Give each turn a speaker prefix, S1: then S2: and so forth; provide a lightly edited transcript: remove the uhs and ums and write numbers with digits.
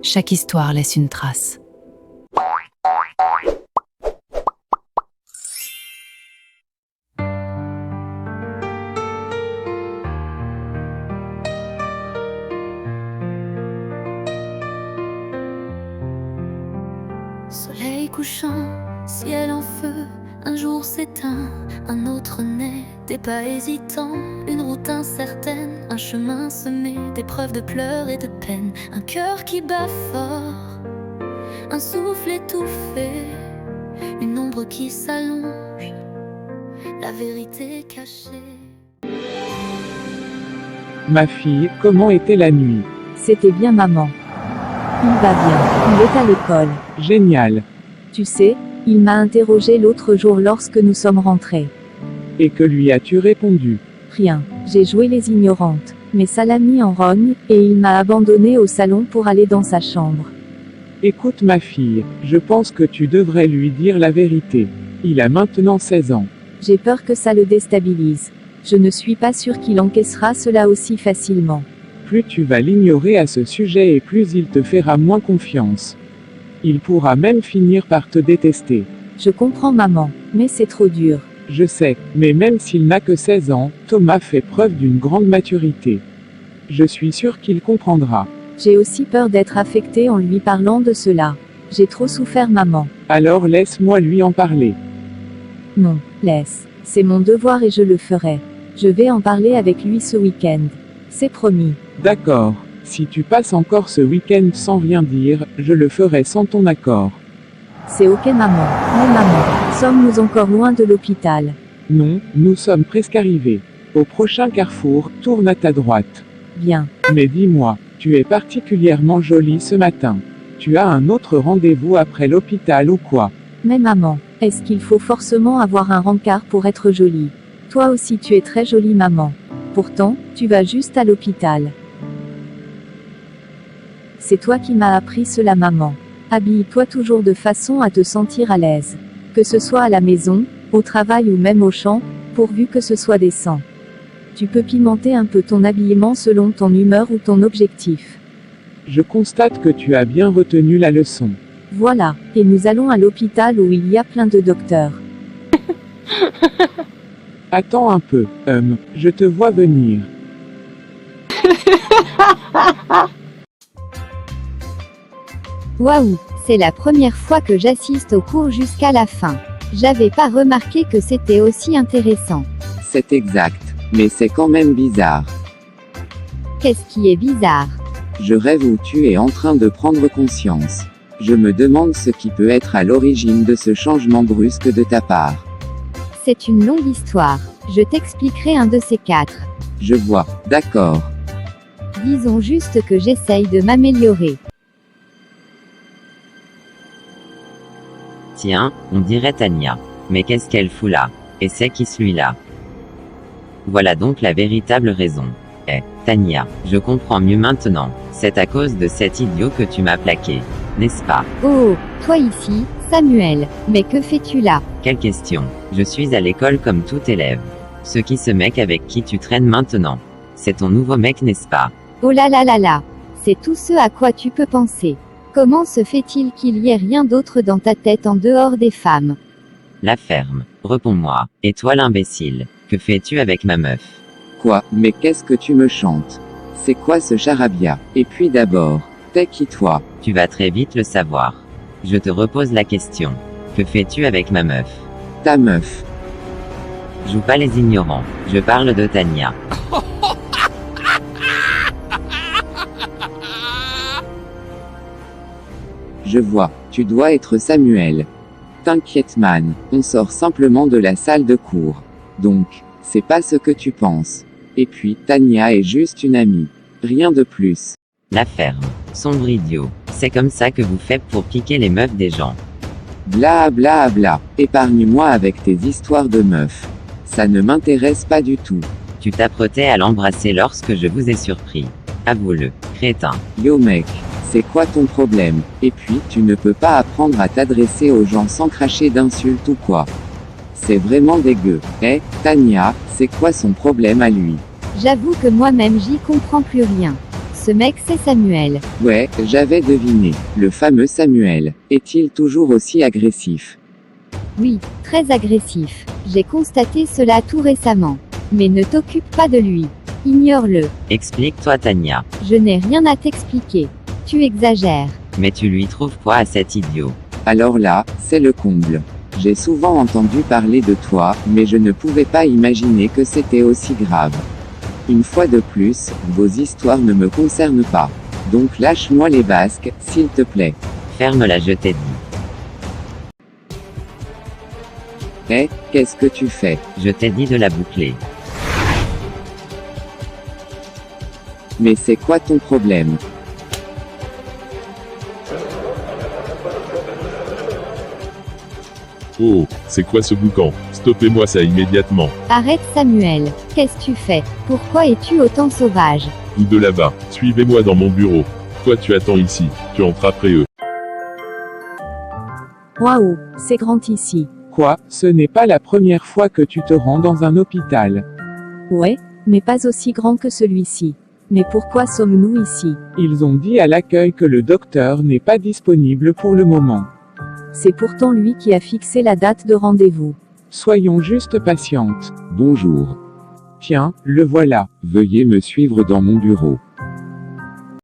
S1: Chaque histoire laisse une trace.
S2: Soleil couchant, ciel en feu, un jour s'éteint, un autre naît, des pas hésitants, une route incertaine, un chemin semé d'épreuves, de pleurs et de peine, un cœur qui bat fort, un souffle étouffé, une ombre qui s'allonge, la vérité cachée.
S3: Ma fille, comment était la nuit?
S4: C'était bien maman. Il va bien, il est à l'école.
S3: Génial.
S4: Tu sais, il m'a interrogé l'autre jour lorsque nous sommes rentrés.
S3: Et que lui as-tu répondu?
S4: Rien, j'ai joué les ignorantes, mais ça l'a mis en rogne, et il m'a abandonné au salon pour aller dans sa chambre.
S3: Écoute ma fille, je pense que tu devrais lui dire la vérité. Il a maintenant 16 ans.
S4: J'ai peur que ça le déstabilise. Je ne suis pas sûre qu'il encaissera cela aussi facilement.
S3: Plus tu vas l'ignorer à ce sujet et plus il te fera moins confiance. Il pourra même finir par te détester.
S4: Je comprends maman, mais c'est trop dur.
S3: Je sais, mais même s'il n'a que 16 ans, Thomas fait preuve d'une grande maturité. Je suis sûre qu'il comprendra.
S4: J'ai aussi peur d'être affectée en lui parlant de cela. J'ai trop souffert maman.
S3: Alors laisse-moi lui en parler.
S4: Non, laisse. C'est mon devoir et je le ferai. Je vais en parler avec lui ce week-end. C'est promis.
S3: D'accord. Si tu passes encore ce week-end sans rien dire, je le ferai sans ton accord.
S4: C'est ok maman. Mais maman, sommes-nous encore loin de l'hôpital?
S3: Non, nous sommes presque arrivés. Au prochain carrefour, tourne à ta droite.
S4: Bien.
S3: Mais dis-moi, tu es particulièrement jolie ce matin. Tu as un autre rendez-vous après l'hôpital ou quoi?
S4: Mais maman, est-ce qu'il faut forcément avoir un rencard pour être jolie? Toi aussi tu es très jolie maman. Pourtant, tu vas juste à l'hôpital. C'est toi qui m'as appris cela maman. Habille-toi toujours de façon à te sentir à l'aise. Que ce soit à la maison, au travail ou même au champ, pourvu que ce soit décent. Tu peux pimenter un peu ton habillement selon ton humeur ou ton objectif.
S3: Je constate que tu as bien retenu la leçon.
S4: Voilà, et nous allons à l'hôpital où il y a plein de docteurs.
S3: Attends un peu, je te vois venir.
S5: Waouh, c'est la première fois que j'assiste au cours jusqu'à la fin. J'avais pas remarqué que c'était aussi intéressant.
S6: C'est exact, mais c'est quand même bizarre.
S5: Qu'est-ce qui est bizarre?
S6: Je rêve où tu es en train de prendre conscience. Je me demande ce qui peut être à l'origine de ce changement brusque de ta part.
S5: C'est une longue histoire. Je t'expliquerai un de ces quatre.
S6: Je vois, d'accord.
S5: Disons juste que j'essaye de m'améliorer.
S7: Tiens, on dirait Tania. Mais qu'est-ce qu'elle fout là? Et c'est qui celui-là? Voilà donc la véritable raison. Tania, je comprends mieux maintenant. C'est à cause de cet idiot que tu m'as plaqué, n'est-ce pas?
S5: Oh, toi ici, Samuel, mais que fais-tu là?
S7: Quelle question? Je suis à l'école comme tout élève. Ce mec avec qui tu traînes maintenant. C'est ton nouveau mec, n'est-ce pas?
S5: Oh là là là là. C'est tout ce à quoi tu peux penser. Comment se fait-il qu'il y ait rien d'autre dans ta tête en dehors des femmes?
S7: La ferme. Réponds-moi. Et toi l'imbécile, que fais-tu avec ma meuf?
S6: Quoi? Mais qu'est-ce que tu me chantes? C'est quoi ce charabia? Et puis d'abord, t'es qui toi?
S7: Tu vas très vite le savoir. Je te repose la question. Que fais-tu avec ma meuf?
S6: Ta meuf.
S7: Joue pas les ignorants. Je parle de Tania.
S6: Je vois, tu dois être Samuel. T'inquiète man, on sort simplement de la salle de cours. Donc, c'est pas ce que tu penses. Et puis, Tania est juste une amie. Rien de plus.
S7: La ferme. Sombre idiot. C'est comme ça que vous faites pour piquer les meufs des gens.
S6: Bla bla bla. Épargne-moi avec tes histoires de meufs. Ça ne m'intéresse pas du tout.
S7: Tu t'apprêtais à l'embrasser lorsque je vous ai surpris. Avoue-le, crétin.
S6: Yo mec, c'est quoi ton problème? Et puis, tu ne peux pas apprendre à t'adresser aux gens sans cracher d'insultes ou quoi? C'est vraiment dégueu. Tania, c'est quoi son problème à lui?
S5: J'avoue que moi-même j'y comprends plus rien. Ce mec c'est Samuel.
S6: Ouais, j'avais deviné. Le fameux Samuel. Est-il toujours aussi agressif?
S5: Oui, très agressif. J'ai constaté cela tout récemment. Mais ne t'occupe pas de lui. Ignore-le.
S7: Explique-toi Tania.
S5: Je n'ai rien à t'expliquer. Tu exagères.
S7: Mais tu lui trouves quoi à cet idiot?
S6: Alors là, c'est le comble. J'ai souvent entendu parler de toi, mais je ne pouvais pas imaginer que c'était aussi grave. Une fois de plus, vos histoires ne me concernent pas. Donc lâche-moi les basques, s'il te plaît.
S7: Ferme-la, je t'ai dit.
S6: Eh, qu'est-ce que tu fais?
S7: Je t'ai dit de la boucler.
S6: Mais c'est quoi ton problème?
S8: Oh, c'est quoi ce boucan? Stoppez-moi ça immédiatement.
S5: Arrête Samuel. Qu'est-ce que tu fais? Pourquoi es-tu autant sauvage?
S8: Vous de là-bas, suivez-moi dans mon bureau. Toi tu attends ici, tu entres après eux.
S4: Waouh, c'est grand ici.
S3: Quoi, ce n'est pas la première fois que tu te rends dans un hôpital.
S4: Ouais, mais pas aussi grand que celui-ci. Mais pourquoi sommes-nous ici?
S3: Ils ont dit à l'accueil que le docteur n'est pas disponible pour le moment.
S4: C'est pourtant lui qui a fixé la date de rendez-vous.
S3: Soyons juste patientes.
S6: Bonjour.
S3: Tiens, le voilà.
S6: Veuillez me suivre dans mon bureau.